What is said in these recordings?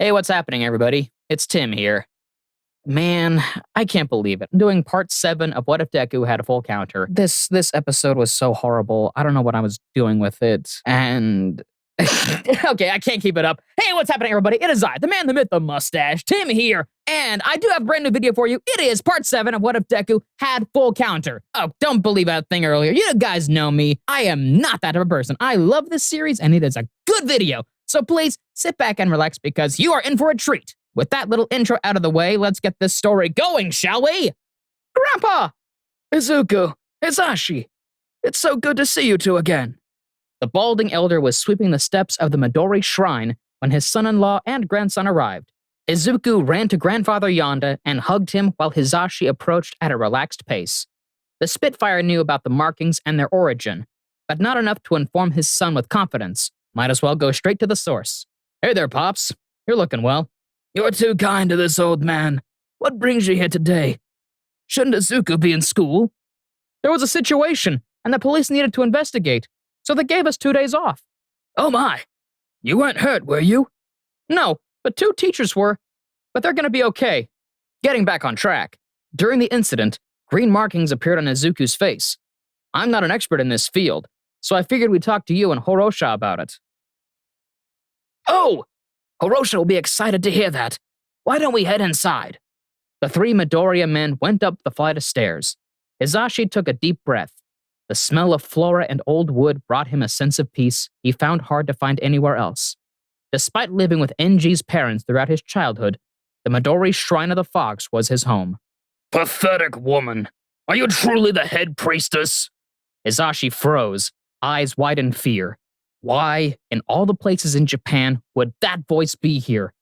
Hey, what's happening, everybody? It's Tim here. Man, I can't believe it. I'm doing part 7 of What If Deku Had a Full Counter. This episode was so horrible. I don't know what I was doing with it. And okay, I can't keep it up. Hey, what's happening, everybody? It is I, the man, the myth, the mustache, Tim here. And I do have a brand new video for you. It is part 7 of What If Deku Had Full Counter. Oh, don't believe that thing earlier. You guys know me. I am not that type of person. I love this series, and it is a good video. So please sit back and relax because you are in for a treat. With that little intro out of the way, let's get this story going, shall we? Grandpa! Izuku, Hisashi, it's so good to see you two again. The balding elder was sweeping the steps of the Midori shrine when his son-in-law and grandson arrived. Izuku ran to grandfather Yonda and hugged him while Hisashi approached at a relaxed pace. The Spitfire knew about the markings and their origin, but not enough to inform his son with confidence. Might as well go straight to the source. Hey there, Pops. You're looking well. You're too kind to this old man. What brings you here today? Shouldn't Izuku be in school? There was a situation, and the police needed to investigate, so they gave us 2 days off. Oh my! You weren't hurt, were you? No, but 2 teachers were. But they're gonna be okay. Getting back on track. During the incident, green markings appeared on Izuku's face. I'm not an expert in this field, so I figured we'd talk to you and Horosha about it. Oh! Horosha will be excited to hear that. Why don't we head inside? The 3 Midoriya men went up the flight of stairs. Hisashi took a deep breath. The smell of flora and old wood brought him a sense of peace he found hard to find anywhere else. Despite living with NG's parents throughout his childhood, the Midori Shrine of the Fox was his home. Pathetic woman. Are you truly the head priestess? Hisashi froze, eyes wide in fear. Why, in all the places in Japan, would that voice be here?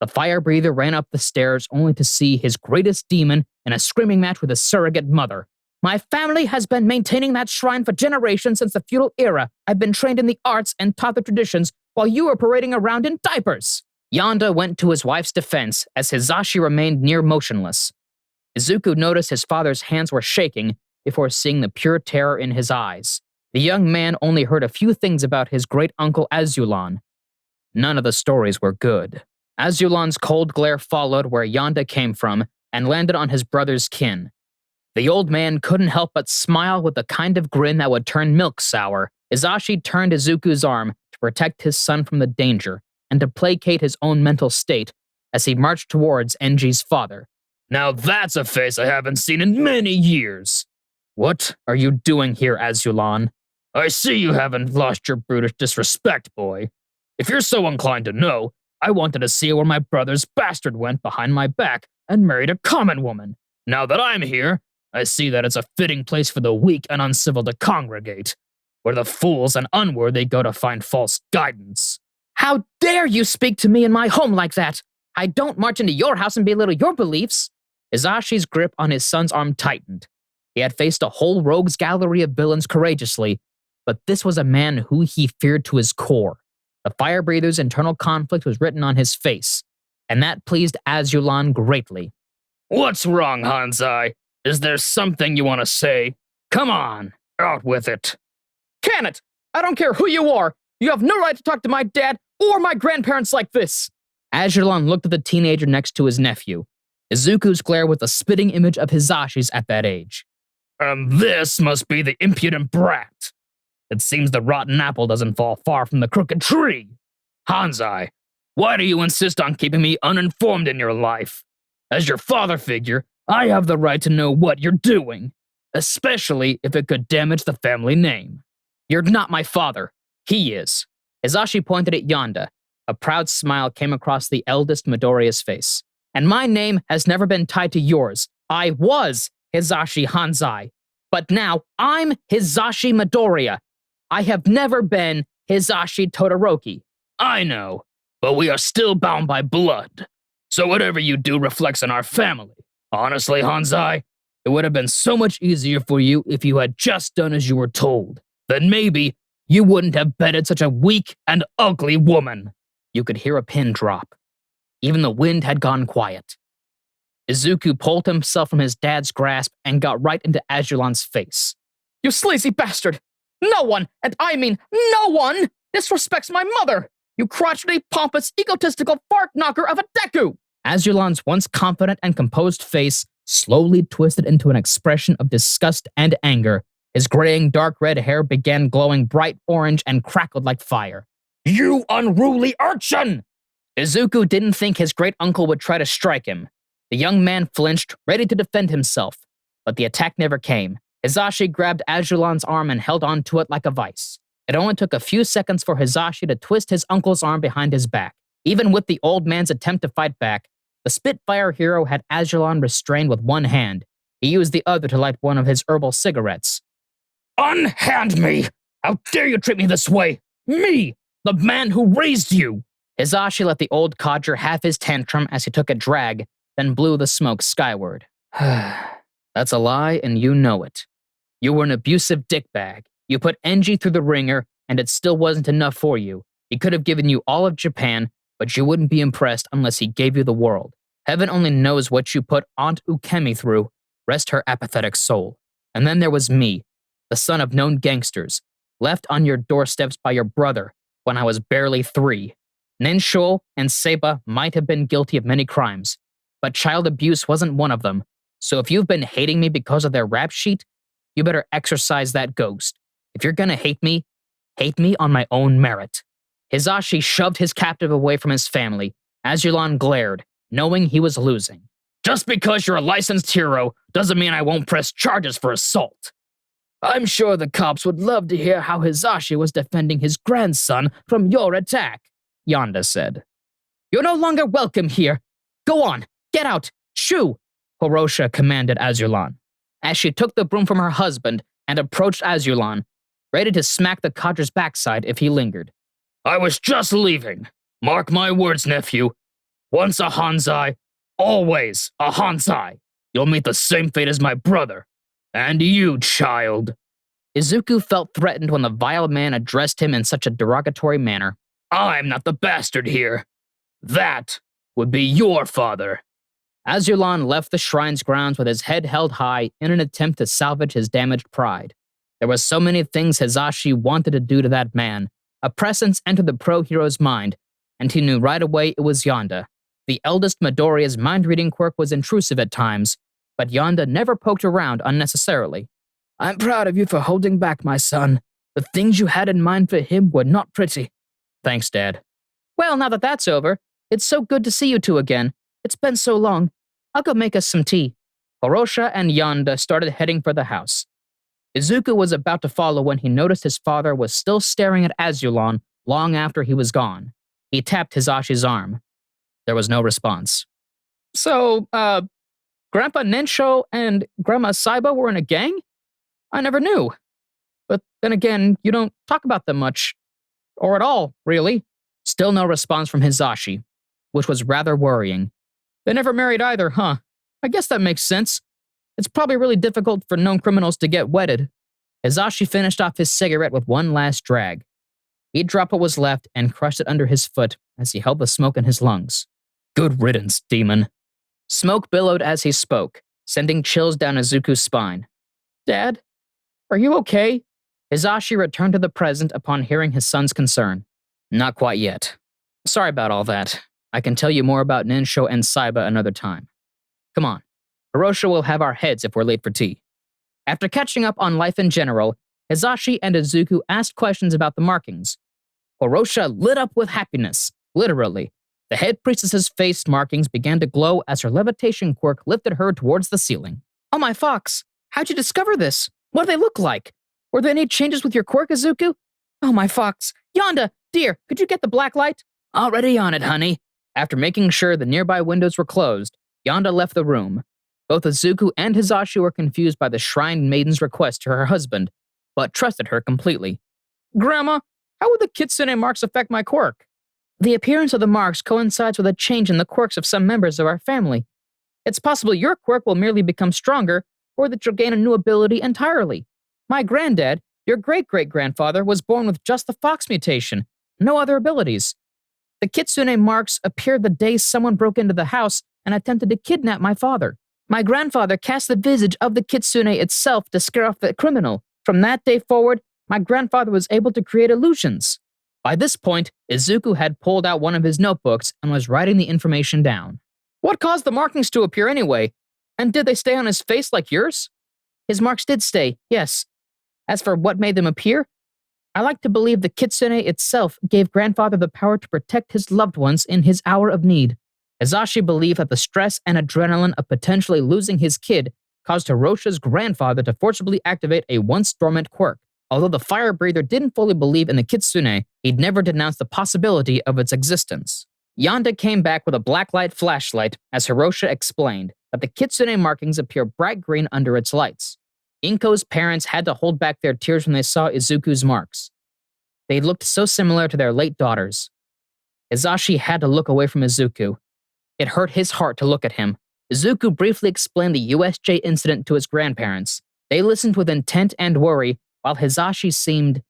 The fire breather ran up the stairs only to see his greatest demon in a screaming match with his surrogate mother. My family has been maintaining that shrine for generations since the feudal era. I've been trained in the arts and taught the traditions while you were parading around in diapers. Yonda went to his wife's defense as Hisashi remained near motionless. Izuku noticed his father's hands were shaking before seeing the pure terror in his eyes. The young man only heard a few things about his great-uncle Azulon. None of the stories were good. Azulon's cold glare followed where Yonda came from and landed on his brother's kin. The old man couldn't help but smile with the kind of grin that would turn milk sour. Hisashi turned Izuku's arm to protect his son from the danger and to placate his own mental state as he marched towards NG's father. Now that's a face I haven't seen in many years. What are you doing here, Azulon? I see you haven't lost your brutish disrespect, boy. If you're so inclined to know, I wanted to see where my brother's bastard went behind my back and married a common woman. Now that I'm here, I see that it's a fitting place for the weak and uncivil to congregate, where the fools and unworthy go to find false guidance. How dare you speak to me in my home like that? I don't march into your house and belittle your beliefs. Hisashi's grip on his son's arm tightened. He had faced a whole rogues gallery of villains courageously, but this was a man who he feared to his core. The fire breather's internal conflict was written on his face, and that pleased Azulon greatly. What's wrong, Hanzai? Is there something you want to say? Come on, out with it. Can it? I don't care who you are. You have no right to talk to my dad or my grandparents like this. Azulon looked at the teenager next to his nephew. Izuku's glare was a spitting image of Hisashi's at that age. This must be the impudent brat. It seems the rotten apple doesn't fall far from the crooked tree. Hanzai, why do you insist on keeping me uninformed in your life? As your father figure, I have the right to know what you're doing, especially if it could damage the family name. You're not my father. He is. Hisashi pointed at Yonda. A proud smile came across the eldest Midoriya's face. And my name has never been tied to yours. I was Hisashi Hanzai. But now I'm Hisashi Midoriya. I have never been Hisashi Todoroki. I know, but we are still bound by blood. So whatever you do reflects on our family. Honestly, Hanzai, it would have been so much easier for you if you had just done as you were told. Then maybe you wouldn't have bedded such a weak and ugly woman. You could hear a pin drop. Even the wind had gone quiet. Izuku pulled himself from his dad's grasp and got right into Azulon's face. You sleazy bastard! No one, and I mean no one, disrespects my mother! You crotchety, pompous, egotistical fart knocker of a Deku! Azulan's once confident and composed face slowly twisted into an expression of disgust and anger. His graying dark red hair began glowing bright orange and crackled like fire. You unruly urchin! Izuku didn't think his great uncle would try to strike him. The young man flinched, ready to defend himself, but the attack never came. Hizashi grabbed Azulan's arm and held onto it like a vice. It only took a few seconds for Hizashi to twist his uncle's arm behind his back. Even with the old man's attempt to fight back, the Spitfire hero had Azulan restrained with one hand. He used the other to light one of his herbal cigarettes. Unhand me! How dare you treat me this way? Me, the man who raised you! Hizashi let the old codger have his tantrum as he took a drag, then blew the smoke skyward. That's a lie, and you know it. You were an abusive dickbag. You put Enji through the ringer, and it still wasn't enough for you. He could have given you all of Japan, but you wouldn't be impressed unless he gave you the world. Heaven only knows what you put Aunt Ukemi through. Rest her apathetic soul. And then there was me, the son of known gangsters, left on your doorsteps by your brother when I was barely 3. Ninsho and Seiba might have been guilty of many crimes, but child abuse wasn't one of them. So if you've been hating me because of their rap sheet, you better exorcise that ghost. If you're gonna hate me on my own merit. Hizashi shoved his captive away from his family. Azulan glared, knowing he was losing. Just because you're a licensed hero doesn't mean I won't press charges for assault. I'm sure the cops would love to hear how Hizashi was defending his grandson from your attack, Yonda said. You're no longer welcome here. Go on, get out, shoo, Hirosha commanded Azulan, as she took the broom from her husband and approached Azulan, ready to smack the codger's backside if he lingered. I was just leaving. Mark my words, nephew. Once a Hanzai, always a Hanzai. You'll meet the same fate as my brother. And you, child. Izuku felt threatened when the vile man addressed him in such a derogatory manner. I'm not the bastard here. That would be your father. Azulan left the shrine's grounds with his head held high in an attempt to salvage his damaged pride. There were so many things Hizashi wanted to do to that man. A presence entered the pro-hero's mind, and he knew right away it was Yonda. The eldest Midoriya's mind-reading quirk was intrusive at times, but Yonda never poked around unnecessarily. I'm proud of you for holding back, my son. The things you had in mind for him were not pretty. Thanks, Dad. Well, now that that's over, it's so good to see you two again. It's been so long. I'll go make us some tea. Hirosha and Yonda started heading for the house. Izuku was about to follow when he noticed his father was still staring at Azulan long after he was gone. He tapped Hizashi's arm. There was no response. So, Grandpa Ninsho and Grandma Saiba were in a gang? I never knew. But then again, you don't talk about them much. Or at all, really. Still no response from Hizashi, which was rather worrying. They never married either, huh? I guess that makes sense. It's probably really difficult for known criminals to get wedded. Hizashi finished off his cigarette with one last drag. He dropped what was left and crushed it under his foot as he held the smoke in his lungs. Good riddance, demon. Smoke billowed as he spoke, sending chills down Izuku's spine. Dad, are you okay? Hizashi returned to the present upon hearing his son's concern. Not quite yet. Sorry about all that. I can tell you more about Ninsho and Saiba another time. Come on. Hirosha will have our heads if we're late for tea. After catching up on life in general, Hizashi and Izuku asked questions about the markings. Hirosha lit up with happiness, literally. The head priestess's face markings began to glow as her levitation quirk lifted her towards the ceiling. Oh my fox, how'd you discover this? What do they look like? Were there any changes with your quirk, Izuku? Oh my fox, Yonda, dear, could you get the black light? Already on it, honey. After making sure the nearby windows were closed, Yonda left the room. Both Izuku and Hizashi were confused by the Shrine Maiden's request to her husband, but trusted her completely. Grandma, how would the Kitsune marks affect my quirk? The appearance of the marks coincides with a change in the quirks of some members of our family. It's possible your quirk will merely become stronger, or that you'll gain a new ability entirely. My granddad, your great-great-grandfather, was born with just the fox mutation, no other abilities. The Kitsune marks appeared the day someone broke into the house and attempted to kidnap my father. My grandfather cast the visage of the Kitsune itself to scare off the criminal. From that day forward, my grandfather was able to create illusions. By this point, Izuku had pulled out one of his notebooks and was writing the information down. What caused the markings to appear anyway? And did they stay on his face like yours? His marks did stay, yes. As for what made them appear, I like to believe the kitsune itself gave grandfather the power to protect his loved ones in his hour of need. Hizashi believed that the stress and adrenaline of potentially losing his kid caused Hirosha's grandfather to forcibly activate a once dormant quirk. Although the fire breather didn't fully believe in the kitsune, he'd never denounced the possibility of its existence. Yonda came back with a blacklight flashlight as Hirosha explained that the kitsune markings appear bright green under its lights. Inko's parents had to hold back their tears when they saw Izuku's marks. They looked so similar to their late daughters. Hizashi had to look away from Izuku. It hurt his heart to look at him. Izuku briefly explained the USJ incident to his grandparents. They listened with intent and worry, while Hizashi seemed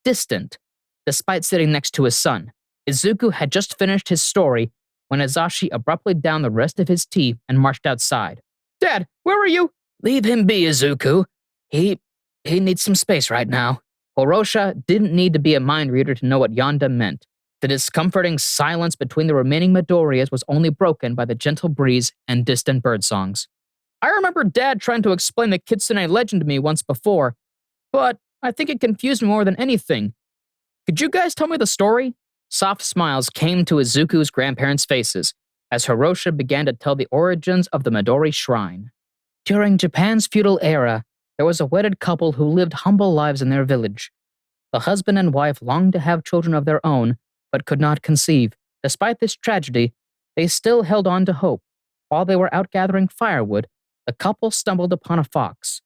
distant, despite sitting next to his son. Izuku had just finished his story when Hizashi abruptly downed the rest of his tea and marched outside. Dad, where are you? Leave him be, Izuku. He needs some space right now. Hirosha didn't need to be a mind reader to know what Yonda meant. The discomforting silence between the remaining Midoriyas was only broken by the gentle breeze and distant bird songs. I remember Dad trying to explain the kitsune legend to me once before, but I think it confused me more than anything. Could you guys tell me the story? Soft smiles came to Izuku's grandparents' faces as Hirosha began to tell the origins of the Midori Shrine. During Japan's feudal era, there was a wedded couple who lived humble lives in their village. The husband and wife longed to have children of their own, but could not conceive. Despite this tragedy, they still held on to hope. While they were out gathering firewood, the couple stumbled upon a fox.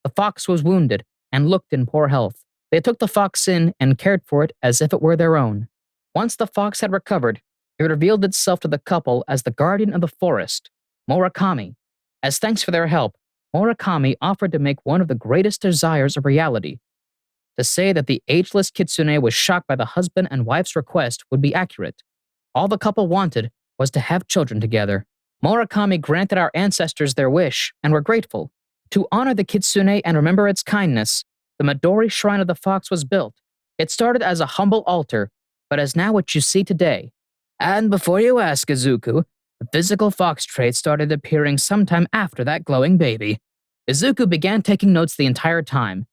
The fox was wounded and looked in poor health. They took the fox in and cared for it as if it were their own. Once the fox had recovered, it revealed itself to the couple as the guardian of the forest, Murakami. As thanks for their help, Murakami offered to make one of the greatest desires a reality. To say that the ageless kitsune was shocked by the husband and wife's request would be accurate. All the couple wanted was to have children together. Murakami granted our ancestors their wish, and were grateful. To honor the kitsune and remember its kindness, the Midori Shrine of the Fox was built. It started as a humble altar, but is now what you see today. And before you ask, Izuku, the physical fox trait started appearing sometime after that glowing baby. Izuku began taking notes the entire time.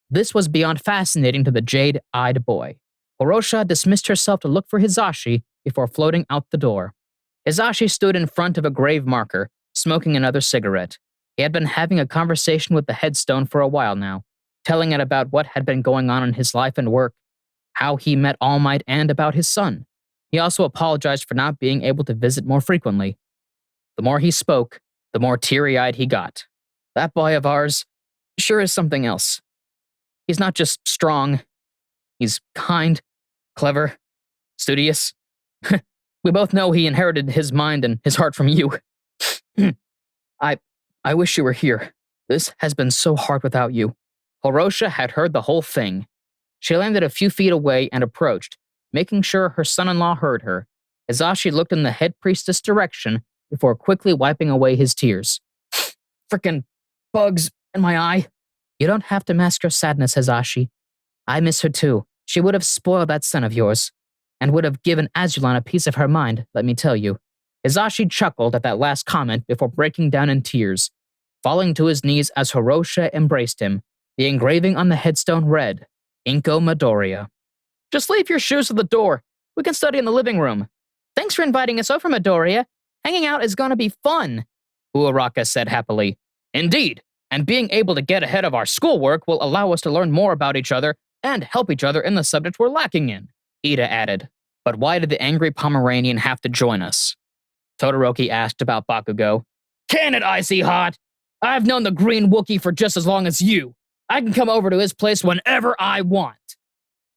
This was beyond fascinating to the jade-eyed boy. Hirosha dismissed herself to look for Hizashi before floating out the door. Hizashi stood in front of a grave marker, smoking another cigarette. He had been having a conversation with the headstone for a while now, telling it about what had been going on in his life and work, how he met All Might, and about his son. He also apologized for not being able to visit more frequently. The more he spoke, the more teary-eyed he got. That boy of ours sure is something else. He's not just strong. He's kind, clever, studious. We both know he inherited his mind and his heart from you. I wish you were here. This has been so hard without you. Hirosha had heard the whole thing. She landed a few feet away and approached, making sure her son-in-law heard her. Hizashi looked in the head priestess' direction before quickly wiping away his tears. Frickin' bugs in my eye. You don't have to mask your sadness, Hizashi. I miss her too. She would have spoiled that son of yours, and would have given Azulon a piece of her mind, let me tell you. Hizashi chuckled at that last comment before breaking down in tears, falling to his knees as Hirosha embraced him. The engraving on the headstone read, Inko Midoriya. Just leave your shoes at the door. We can study in the living room. Thanks for inviting us over, Midoriya. Hanging out is gonna be fun, Uraraka said happily. Indeed. And being able to get ahead of our schoolwork will allow us to learn more about each other and help each other in the subjects we're lacking in, Ida added. But why did the angry Pomeranian have to join us? Todoroki asked about Bakugo. Can it, Icy Hot? I've known the Green Wookiee for just as long as you. I can come over to his place whenever I want.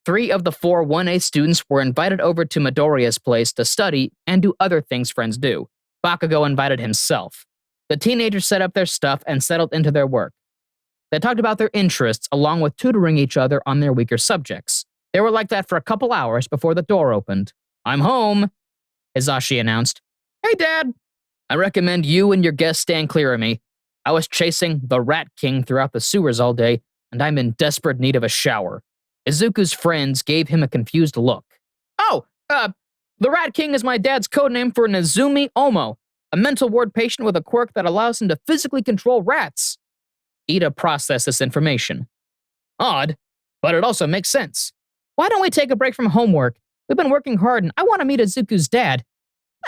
3 of the 4 1A students were invited over to Midoriya's place to study and do other things friends do. Bakugo invited himself. The teenagers set up their stuff and settled into their work. They talked about their interests along with tutoring each other on their weaker subjects. They were like that for a couple hours before the door opened. I'm home, Hizashi announced. Hey, Dad. I recommend you and your guests stand clear of me. I was chasing the Rat King throughout the sewers all day, and I'm in desperate need of a shower. Izuku's friends gave him a confused look. Oh, the Rat King is my dad's codename for Nezumi Omo, a mental ward patient with a quirk that allows him to physically control rats. Ida processed this information. Odd, but it also makes sense. Why don't we take a break from homework? We've been working hard and I want to meet Izuku's dad.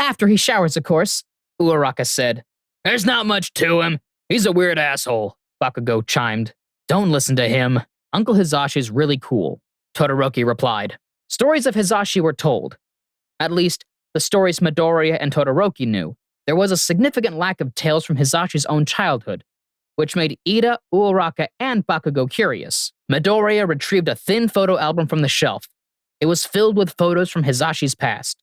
After he showers, of course, Uraraka said. There's not much to him. He's a weird asshole, Bakugo chimed. Don't listen to him. Uncle Hizashi's really cool, Todoroki replied. Stories of Hizashi were told. At least, the stories Midoriya and Todoroki knew. There was a significant lack of tales from Hizashi's own childhood, which made Ida, Uraraka, and Bakugo curious. Midoriya retrieved a thin photo album from the shelf. It was filled with photos from Hizashi's past.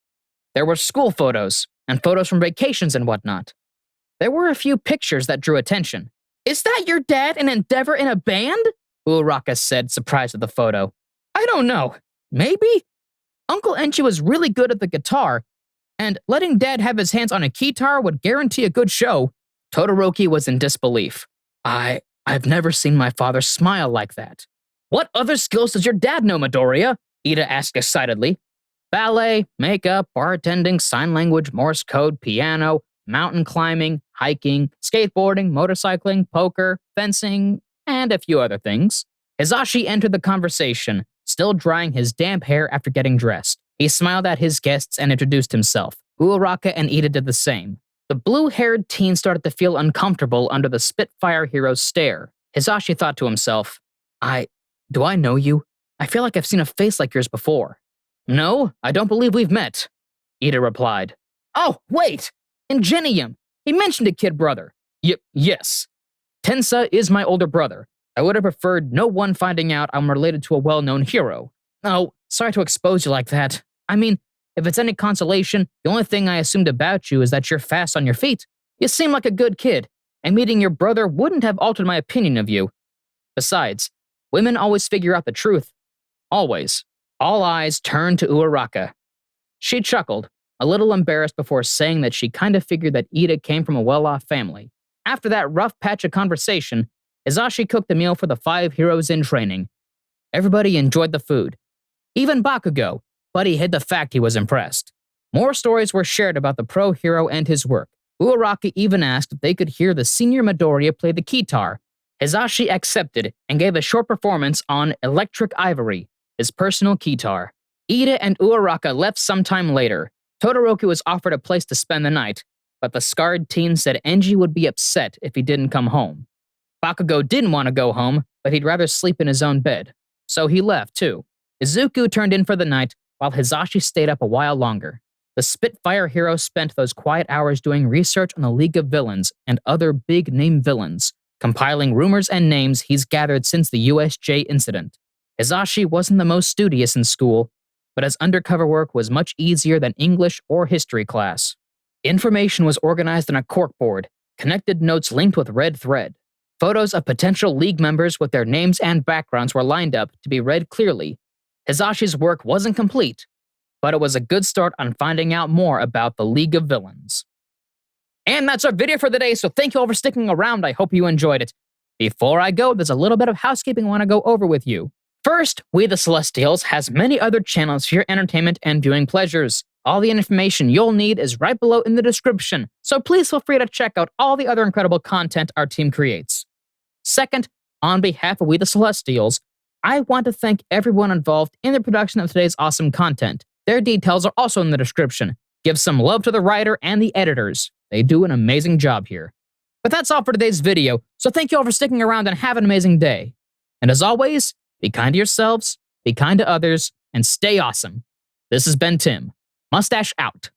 There were school photos, and photos from vacations and whatnot. There were a few pictures that drew attention. Is that your dad and Endeavor in a band? Uraraka said, surprised at the photo. I don't know. Maybe? Uncle Enchi was really good at the guitar, and letting Dad have his hands on a guitar would guarantee a good show. Todoroki was in disbelief. I've never seen my father smile like that. What other skills does your dad know, Midoriya? Ida asked excitedly. Ballet, makeup, bartending, sign language, Morse code, piano, mountain climbing, hiking, skateboarding, motorcycling, poker, fencing, and a few other things. Hizashi entered the conversation, still drying his damp hair after getting dressed. He smiled at his guests and introduced himself. Uraraka and Ida did the same. The blue-haired teen started to feel uncomfortable under the Spitfire hero's stare. Hizashi thought to himself, do I know you? I feel like I've seen a face like yours before. No, I don't believe we've met, Ida replied. Oh, wait! Ingenium! He mentioned a kid brother. Yes. Tensa is my older brother. I would have preferred no one finding out I'm related to a well-known hero. Oh, sorry to expose you like that. I mean, if it's any consolation, the only thing I assumed about you is that you're fast on your feet. You seem like a good kid, and meeting your brother wouldn't have altered my opinion of you. Besides, women always figure out the truth. Always. All eyes turned to Uraraka. She chuckled, a little embarrassed before saying that she kind of figured that Ida came from a well-off family. After that rough patch of conversation, Hizashi cooked a meal for the 5 heroes in training. Everybody enjoyed the food. Even Bakugo, but he hid the fact he was impressed. More stories were shared about the pro hero and his work. Uraraka even asked if they could hear the senior Midoriya play the guitar. Hizashi accepted and gave a short performance on Electric Ivory, his personal guitar. Ida and Uraraka left sometime later. Todoroki was offered a place to spend the night, but the scarred teen said Enji would be upset if he didn't come home. Bakugo didn't want to go home, but he'd rather sleep in his own bed. So he left, too. Izuku turned in for the night, while Hizashi stayed up a while longer. The Spitfire hero spent those quiet hours doing research on the League of Villains and other big-name villains, compiling rumors and names he's gathered since the USJ incident. Hizashi wasn't the most studious in school, but his undercover work was much easier than English or history class. Information was organized on a corkboard, connected notes linked with red thread. Photos of potential League members with their names and backgrounds were lined up to be read clearly. Hizashi's work wasn't complete, but it was a good start on finding out more about the League of Villains. And that's our video for the day, so thank you all for sticking around. I hope you enjoyed it. Before I go, there's a little bit of housekeeping I want to go over with you. First, We the Celestials has many other channels for your entertainment and viewing pleasures. All the information you'll need is right below in the description, so please feel free to check out all the other incredible content our team creates. Second, on behalf of We the Celestials, I want to thank everyone involved in the production of today's awesome content. Their details are also in the description. Give some love to the writer and the editors. They do an amazing job here. But that's all for today's video, so thank you all for sticking around and have an amazing day. And as always, be kind to yourselves, be kind to others, and stay awesome. This has been Tim. Mustache out.